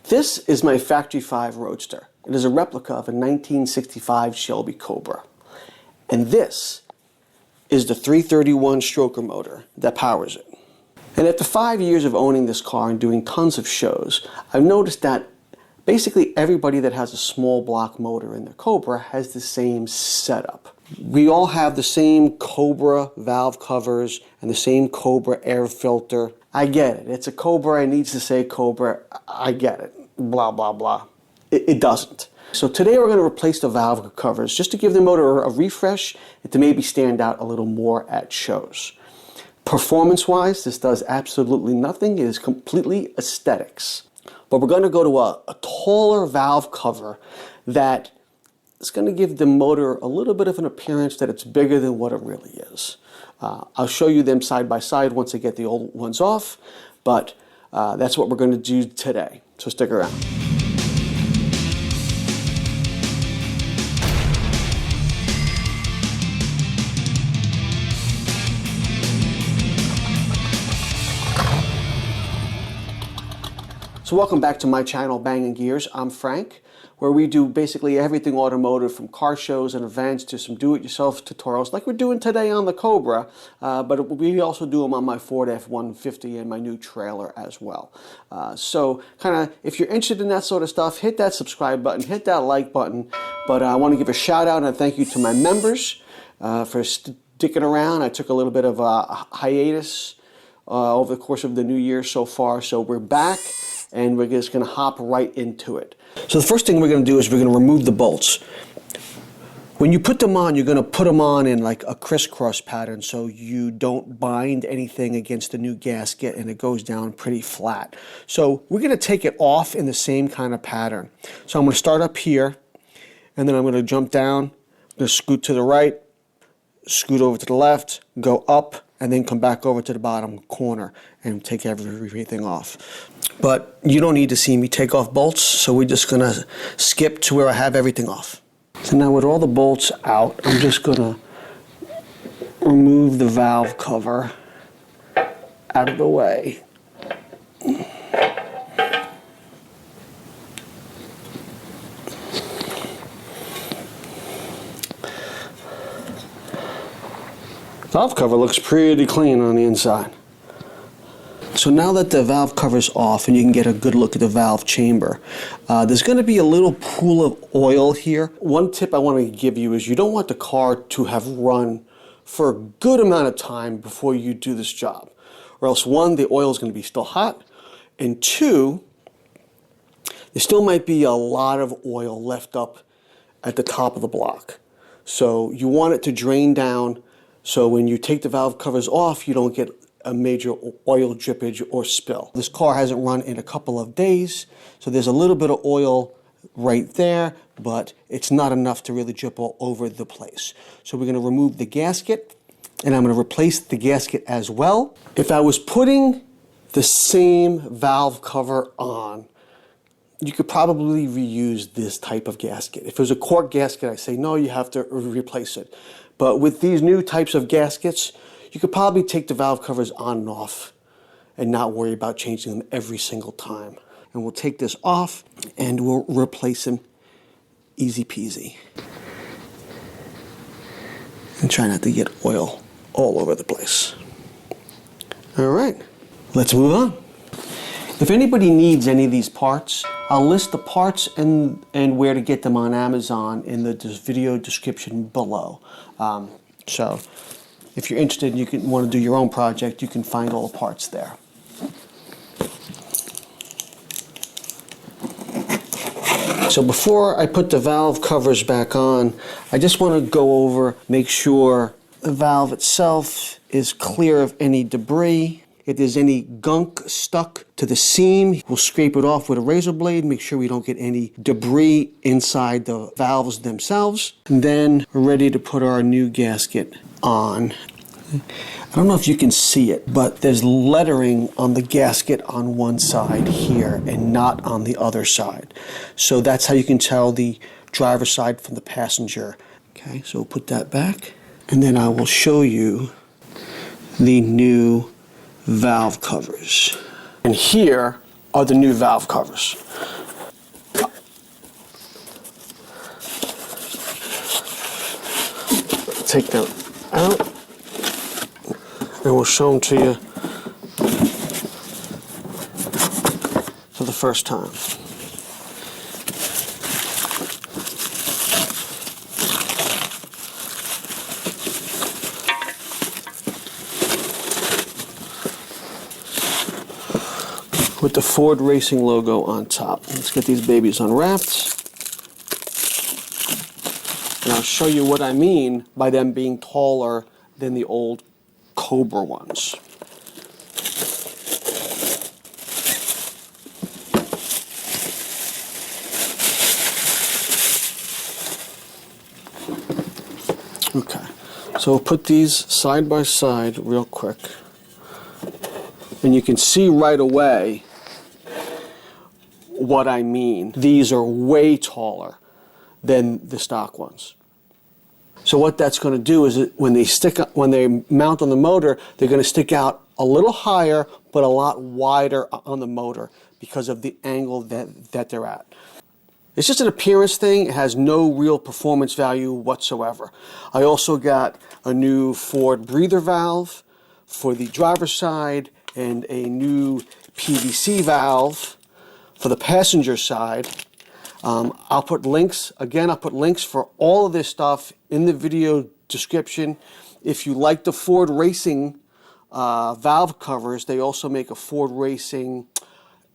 This is my Factory 5 Roadster. It is a replica of a 1965 Shelby Cobra. And this is the 331 stroker motor that powers it. And after 5 years of owning this car and doing tons of shows, I've noticed that basically everybody that has a small block motor in their Cobra has the same setup. We all have the same Cobra valve covers and the same Cobra air filter. I get it. It's a Cobra. It needs to say Cobra. I get it. Blah, blah, blah. It doesn't. So today we're going to replace the valve covers just to give the motor a refresh and to maybe stand out a little more at shows. Performance-wise, this does absolutely nothing. It is completely aesthetics. But we're going to go to a taller valve cover that is going to give the motor a little bit of an appearance that it's bigger than what it really is. I'll show you them side by side once I get the old ones off, but that's what we're going to do today. So stick around. So welcome back to my channel, Bangin Gears. I'm Frank, where we do basically everything automotive, from car shows and events to some do-it-yourself tutorials like we're doing today on the Cobra, but we also do them on my Ford F-150 and my new trailer as well. So kind of, if you're interested in that sort of stuff, hit that subscribe button, hit that like button. But I want to give a shout out and a thank you to my members for sticking around. I took a little bit of a hiatus over the course of the new year so far, so we're back. And we're just going to hop right into it. So the first thing we're going to do is we're going to remove the bolts. When you put them on, you're going to put them on in like a crisscross pattern so you don't bind anything against the new gasket and it goes down pretty flat. So we're going to take it off in the same kind of pattern. So I'm going to start up here and then I'm going to jump down, I'm going to scoot to the right, scoot over to the left, go up, and then come back over to the bottom corner and take everything off. But you don't need to see me take off bolts, so we're just going to skip to where I have everything off. So now with all the bolts out, I'm just going to remove the valve cover out of the way. Valve cover looks pretty clean on the inside. So now that the valve cover's off and you can get a good look at the valve chamber, there's going to be a little pool of oil here. One tip I want to give you is you don't want the car to have run for a good amount of time before you do this job. Or else, one, the oil is going to be still hot, and two, there still might be a lot of oil left up at the top of the block. So you want it to drain down. So when you take the valve covers off, you don't get a major oil drippage or spill. This car hasn't run in a couple of days, so there's a little bit of oil right there, but it's not enough to really drip all over the place. So we're going to remove the gasket, and I'm going to replace the gasket as well. If I was putting the same valve cover on, you could probably reuse this type of gasket. If it was a cork gasket, I say, no, you have to replace it. But with these new types of gaskets, you could probably take the valve covers on and off and not worry about changing them every single time. And we'll take this off and we'll replace them easy peasy. And try not to get oil all over the place. All right, let's move on. If anybody needs any of these parts, I'll list the parts and where to get them on Amazon in the video description below. So if you're interested and you want to do your own project, you can find all the parts there. So before I put the valve covers back on, I just want to go over, make sure the valve itself is clear of any debris. If there's any gunk stuck to the seam, we'll scrape it off with a razor blade, make sure we don't get any debris inside the valves themselves. And then we're ready to put our new gasket on. I don't know if you can see it, but there's lettering on the gasket on one side here and not on the other side. So that's how you can tell the driver's side from the passenger. Okay, so we'll put that back. And then I will show you the new valve covers. And here are the new valve covers. Take them out, and we'll show them to you for the first time. With the Ford Racing logo on top. Let's get these babies unwrapped. And I'll show you what I mean by them being taller than the old Cobra ones. Okay, so we'll put these side by side real quick. And you can see right away what I mean. These are way taller than the stock ones. So what that's going to do is when they mount on the motor, they're going to stick out a little higher, but a lot wider on the motor because of the angle that they're at. It's just an appearance thing. It has no real performance value whatsoever. I also got a new Ford breather valve for the driver's side and a new PVC valve for the passenger side. I'll put links for all of this stuff in the video description. If you like the Ford Racing valve covers, they also make a Ford Racing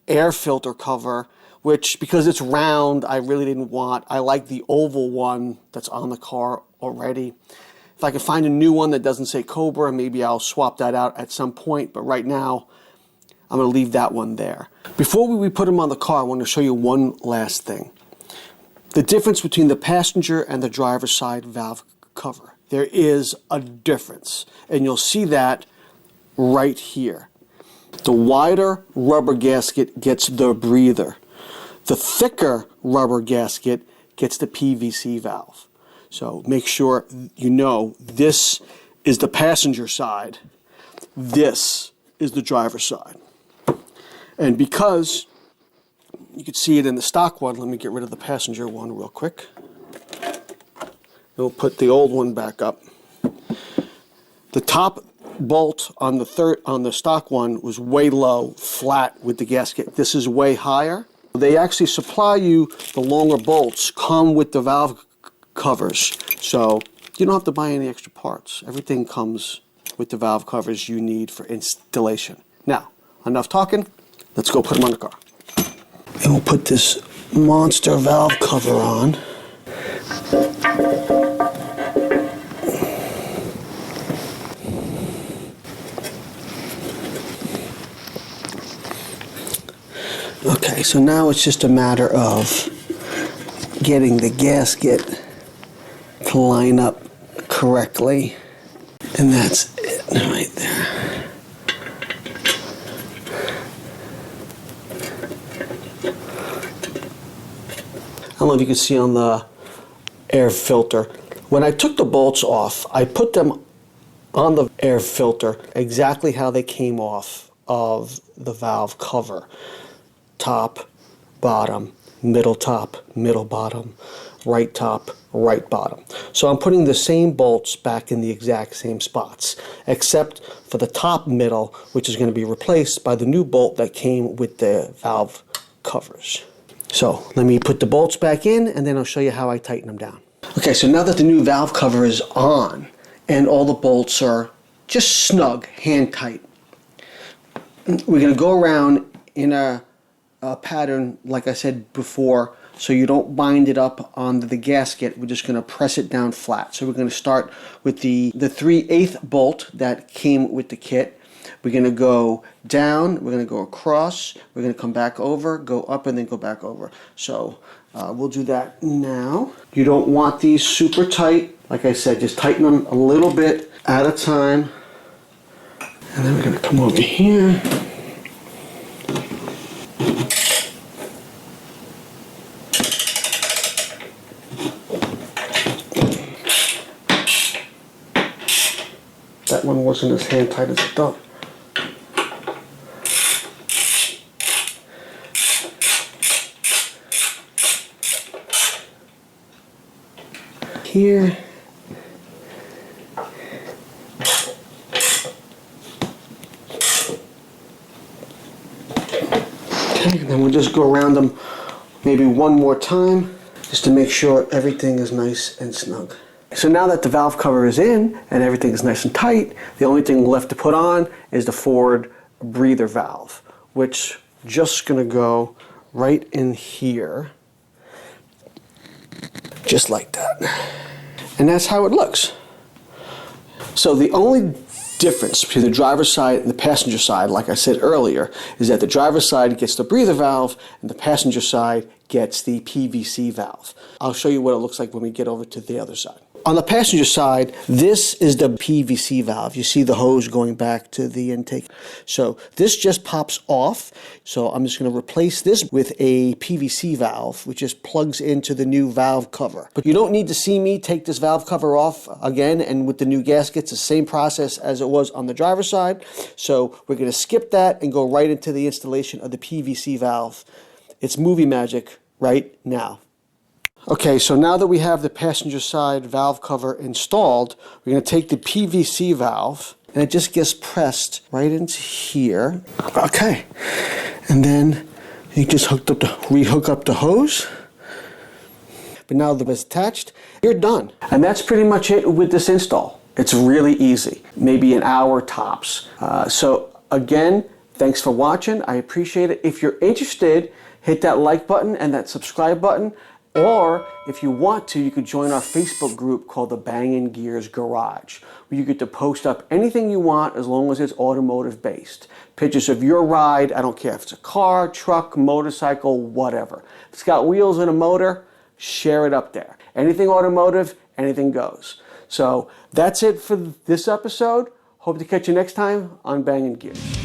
air filter cover, which, because it's round, I really didn't want. I like the oval one that's on the car already. If I can find a new one that doesn't say Cobra, maybe I'll swap that out at some point, but right now, I'm going to leave that one there. Before we put them on the car, I want to show you one last thing. The difference between the passenger and the driver's side valve cover. There is a difference, and you'll see that right here. The wider rubber gasket gets the breather. The thicker rubber gasket gets the PVC valve. So make sure you know this is the passenger side, this is the driver's side. And because you can see it in the stock one, let me get rid of the passenger one real quick. We'll put the old one back up. The top bolt on the stock one was way low, flat with the gasket. This is way higher. They actually supply you the longer bolts, come with the valve covers, so you don't have to buy any extra parts. Everything comes with the valve covers you need for installation. Now, enough talking. Let's go put them on the car. And we'll put this monster valve cover on. Okay, so now it's just a matter of getting the gasket to line up correctly. And that's it right there. I don't know if you can see on the air filter. When I took the bolts off, I put them on the air filter exactly how they came off of the valve cover. Top, bottom, top, middle bottom, right top, right bottom. So I'm putting the same bolts back in the exact same spots, except for the top middle, which is going to be replaced by the new bolt that came with the valve covers. So let me put the bolts back in, and then I'll show you how I tighten them down. Okay, so now that the new valve cover is on and all the bolts are just snug, hand tight, we're going to go around in a pattern, like I said before, so you don't bind it up on the gasket. We're just going to press it down flat. So we're going to start with the 3/8 bolt that came with the kit. We're going to go down, we're going to go across, we're going to come back over, go up, and then go back over. So we'll do that now. You don't want these super tight. Like I said, just tighten them a little bit at a time. And then we're going to come over here. That one wasn't as hand tight as I thought. here. Okay, and then we'll just go around them maybe one more time just to make sure everything is nice and snug. So now that the valve cover is in and everything is nice and tight, the only thing left to put on is the forward breather valve, which just gonna go right in here, just like that. And that's how it looks. So the only difference between the driver's side and the passenger side, like I said earlier, is that the driver's side gets the breather valve and the passenger side gets the PVC valve. I'll show you what it looks like when we get over to the other side. On the passenger side, this is the PVC valve. You see the hose going back to the intake. So this just pops off. So I'm just going to replace this with a PVC valve, which just plugs into the new valve cover. But you don't need to see me take this valve cover off again, and with the new gaskets, the same process as it was on the driver's side. So we're going to skip that and go right into the installation of the PVC valve. It's movie magic right now. Okay, so now that we have the passenger side valve cover installed, we're going to take the PVC valve, and it just gets pressed right into here. Okay, and then you just rehook up the hose. But now that it's attached, you're done. And that's pretty much it with this install. It's really easy, maybe an hour tops. So again, thanks for watching. I appreciate it. If you're interested, hit that like button and that subscribe button. Or if you want to, you could join our Facebook group called the Bangin Gears Garage, where you get to post up anything you want as long as it's automotive based. Pictures of your ride, I don't care if it's a car, truck, motorcycle, whatever. If it's got wheels and a motor, share it up there. Anything automotive, anything goes. So that's it for this episode. Hope to catch you next time on Bangin Gears.